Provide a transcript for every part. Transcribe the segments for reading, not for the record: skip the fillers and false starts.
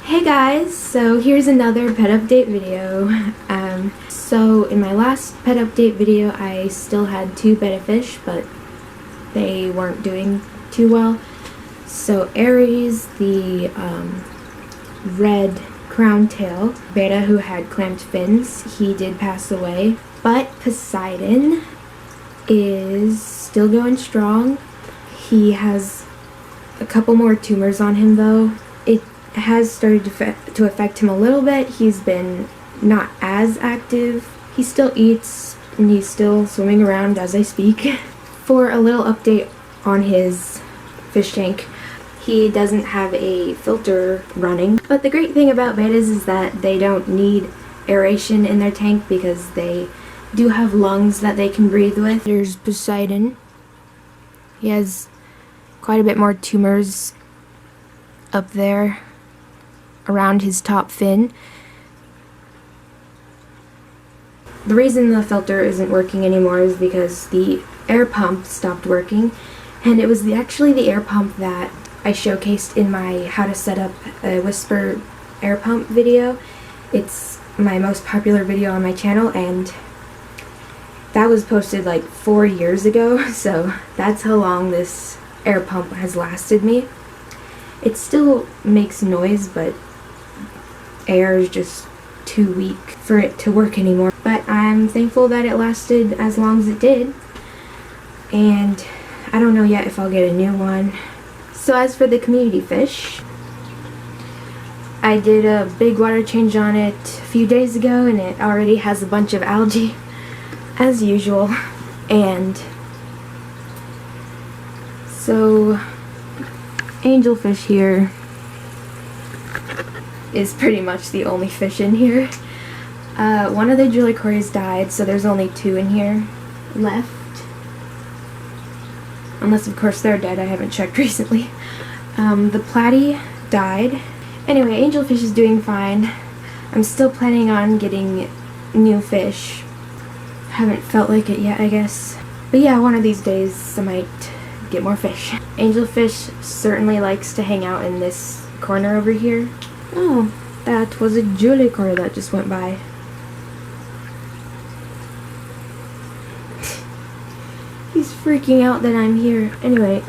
Hey guys, so here's another pet update video. So in my last pet update video I still had 2 betta fish, but they weren't doing too well. So Aries, the red crown tail betta who had clamped fins, he did pass away. But Poseidon is still going strong. He has a couple more tumors on him though. It has started to affect him a little bit. He's been not as active. He still eats and he's still swimming around as I speak. For a little update on his fish tank, he doesn't have a filter running. But the great thing about bettas is that they don't need aeration in their tank because they do have lungs that they can breathe with. There's Poseidon. He has quite a bit more tumors up there around his top fin. The reason the filter isn't working anymore is because the air pump stopped working, and it was actually the air pump that I showcased in my how to set up a Whisper air pump video. It's my most popular video on my channel, and that was posted like 4 years ago, so that's how long this air pump has lasted me. It still makes noise, but air is just too weak for it to work anymore. But I'm thankful that it lasted as long as it did, and I don't know yet if I'll get a new one. So as for the community fish, I did a big water change on it a few days ago, and it already has a bunch of algae as usual. And so angelfish here is pretty much the only fish in here. One of the Jullicories died, so there's only 2 in here left. Unless of course they're dead, I haven't checked recently. The platy died. Anyway, angelfish is doing fine. I'm still planning on getting new fish. Haven't felt like it yet, I guess. But yeah, one of these days I might get more fish. Angelfish certainly likes to hang out in this corner over here. Oh, that was a Jullicory that just went by. He's freaking out that I'm here. Anyway,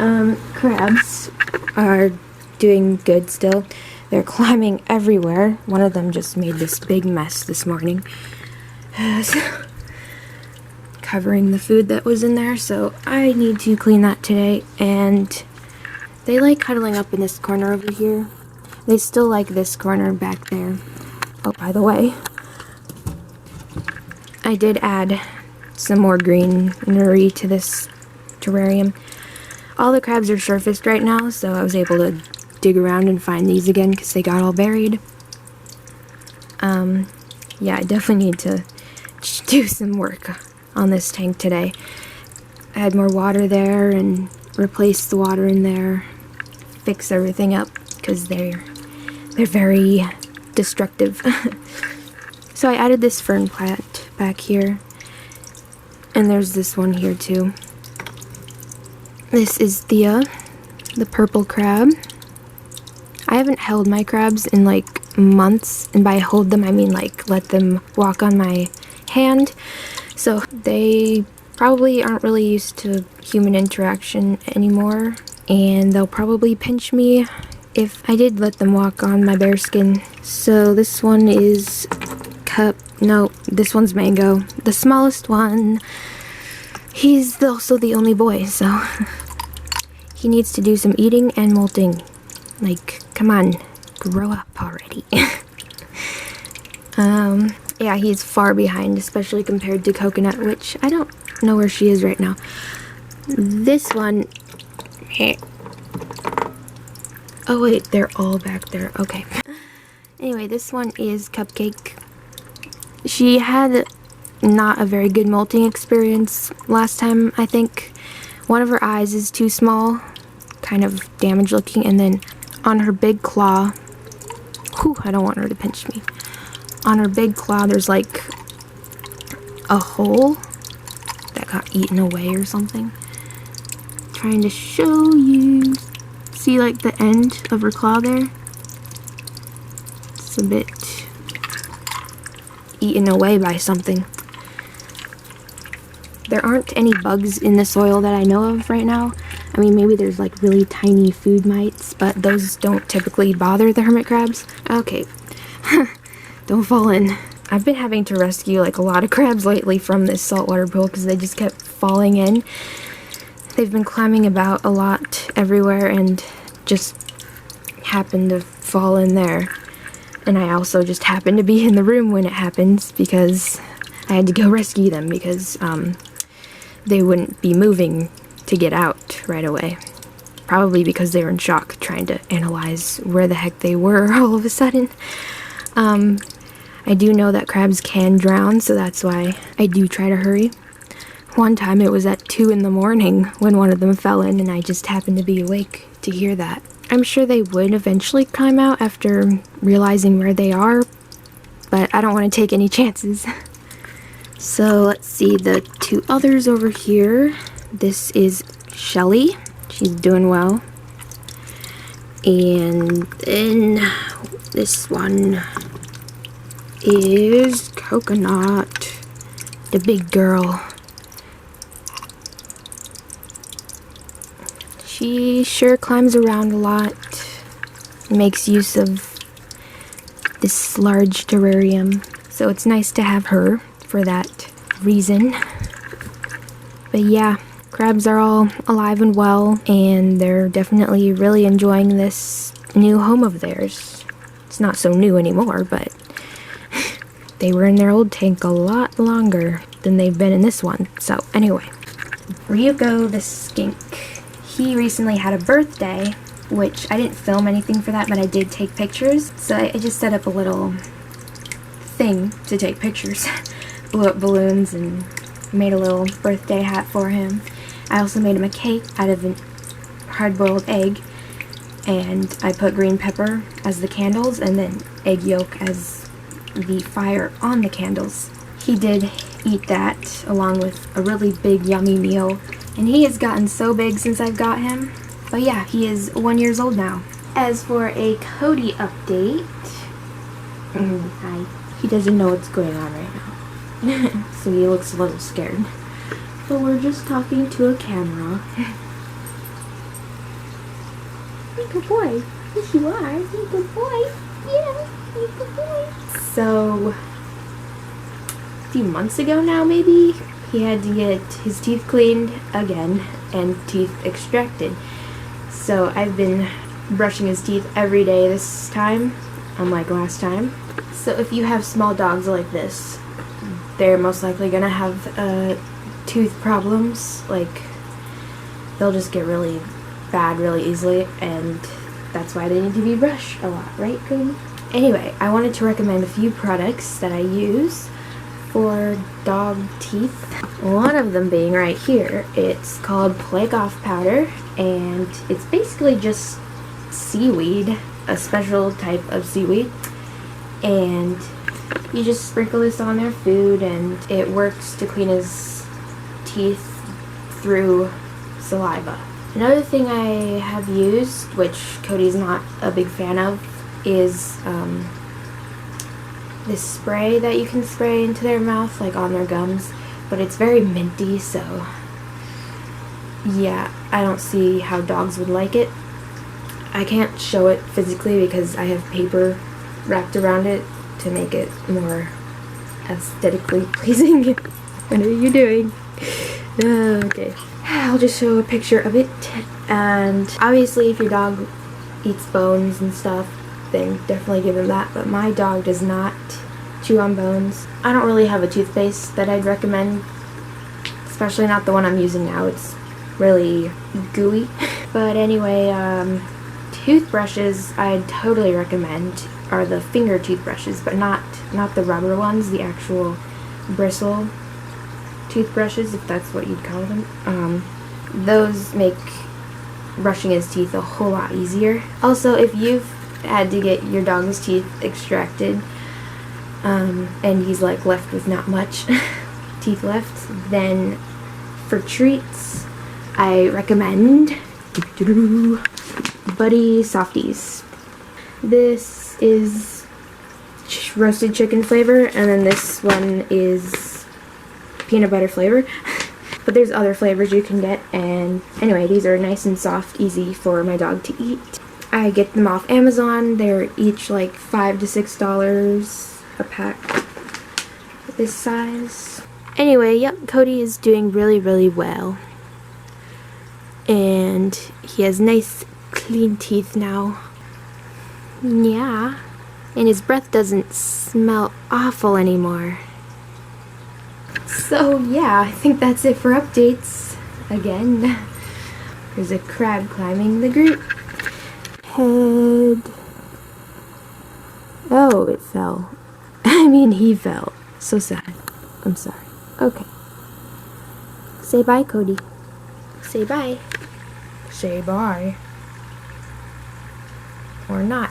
crabs are doing good still. They're climbing everywhere. One of them just made this big mess this morning. Covering the food that was in there, so I need to clean that today. And they like cuddling up in this corner over here. They still like this corner back there. Oh, by the way, I did add some more greenery to this terrarium. All the crabs are surfaced right now, so I was able to dig around and find these again because they got all buried. Yeah, I definitely need to do some work on this tank today. Add more water there and replace the water in there. Fix everything up because they're very destructive. So I added this fern plant back here, and there's this one here too. This is the purple crab. I haven't held my crabs in like months, and by hold them I mean like let them walk on my hand. So they probably aren't really used to human interaction anymore, and they'll probably pinch me if I did let them walk on my bare skin. So this one is this one's Mango, the smallest one. He's also the only boy, so he needs to do some eating and molting. Like, come on, grow up already. Yeah, he's far behind, especially compared to Coconut, which I don't know where she is right now. This one, oh wait, they're all back there. Okay. Anyway, this one is Cupcake. She had not a very good molting experience last time, I think. One of her eyes is too small, kind of damaged looking, and then on her big claw, whew, I don't want her to pinch me. On her big claw, there's like a hole that got eaten away or something. Trying to show you. See like the end of her claw there? It's a bit eaten away by something. There aren't any bugs in the soil that I know of right now. I mean, maybe there's like really tiny food mites, but those don't typically bother the hermit crabs. Okay, don't fall in. I've been having to rescue like a lot of crabs lately from this saltwater pool because they just kept falling in. They've been climbing about a lot everywhere and just happened to fall in there. And I also just happened to be in the room when it happens because I had to go rescue them because they wouldn't be moving to get out right away. Probably because they were in shock trying to analyze where the heck they were all of a sudden. I do know that crabs can drown, so that's why I do try to hurry. One time it was at 2 in the morning when one of them fell in and I just happened to be awake to hear that. I'm sure they would eventually climb out after realizing where they are, but I don't want to take any chances. So let's see the 2 others over here. This is Shelly. She's doing well. And then this one is Coconut, the big girl. She sure climbs around a lot, makes use of this large terrarium, so it's nice to have her for that reason. But yeah, crabs are all alive and well, and they're definitely really enjoying this new home of theirs. It's not so new anymore, but they were in their old tank a lot longer than they've been in this one. So anyway, Ryuko the skink. He recently had a birthday, which I didn't film anything for that, but I did take pictures. So I just set up a little thing to take pictures. Blew up balloons and made a little birthday hat for him. I also made him a cake out of a hard-boiled egg, and I put green pepper as the candles and then egg yolk as the fire on the candles. He did eat that along with a really big yummy meal, and he has gotten so big since I've got him. But yeah, he is 1 year old now. As for a Cody update, he doesn't know what's going on right now. So he looks a little scared. But we're just talking to a camera. You're a good boy. Yes, you are. You're a good boy. Yeah, you're a good boy. So, a few months ago now, maybe, he had to get his teeth cleaned again and teeth extracted. So I've been brushing his teeth every day this time, unlike last time. So if you have small dogs like this, they're most likely gonna have tooth problems. Like, they'll just get really bad really easily, and that's why they need to be brushed a lot, right, Cody? Anyway, I wanted to recommend a few products that I use for dog teeth. One of them being right here. It's called Plague Off Powder, and it's basically just seaweed, a special type of seaweed, and you just sprinkle this on their food and it works to clean his teeth through saliva. Another thing I have used, which Cody's not a big fan of, is this spray that you can spray into their mouth, like on their gums, but it's very minty, so yeah, I don't see how dogs would like it. I can't show it physically because I have paper wrapped around it to make it more aesthetically pleasing. What are you doing? Okay, I'll just show a picture of it. And obviously if your dog eats bones and stuff, then definitely give him that, but my dog does not chew on bones. I don't really have a toothpaste that I'd recommend, especially not the one I'm using now. It's really gooey. But anyway, toothbrushes I'd totally recommend are the finger toothbrushes, but not the rubber ones, the actual bristle toothbrushes, if that's what you'd call them. Those make brushing his teeth a whole lot easier. Also, if you've had to get your dog's teeth extracted, and he's like left with not much teeth left, then for treats I recommend Buddy Softies. This is roasted chicken flavor, and then this one is peanut butter flavor. But there's other flavors you can get, and anyway, these are nice and soft, easy for my dog to eat. I get them off Amazon. They're each like $5 to $6 a pack this size. Anyway, yep, Cody is doing really, really well. And he has nice, clean teeth now. Yeah. And his breath doesn't smell awful anymore. So yeah, I think that's it for updates. Again, there's a crab climbing the group. Head. Oh, it fell. I mean, he fell. So sad. I'm sorry. Okay. Say bye, Cody. Say bye. Say bye. Or not.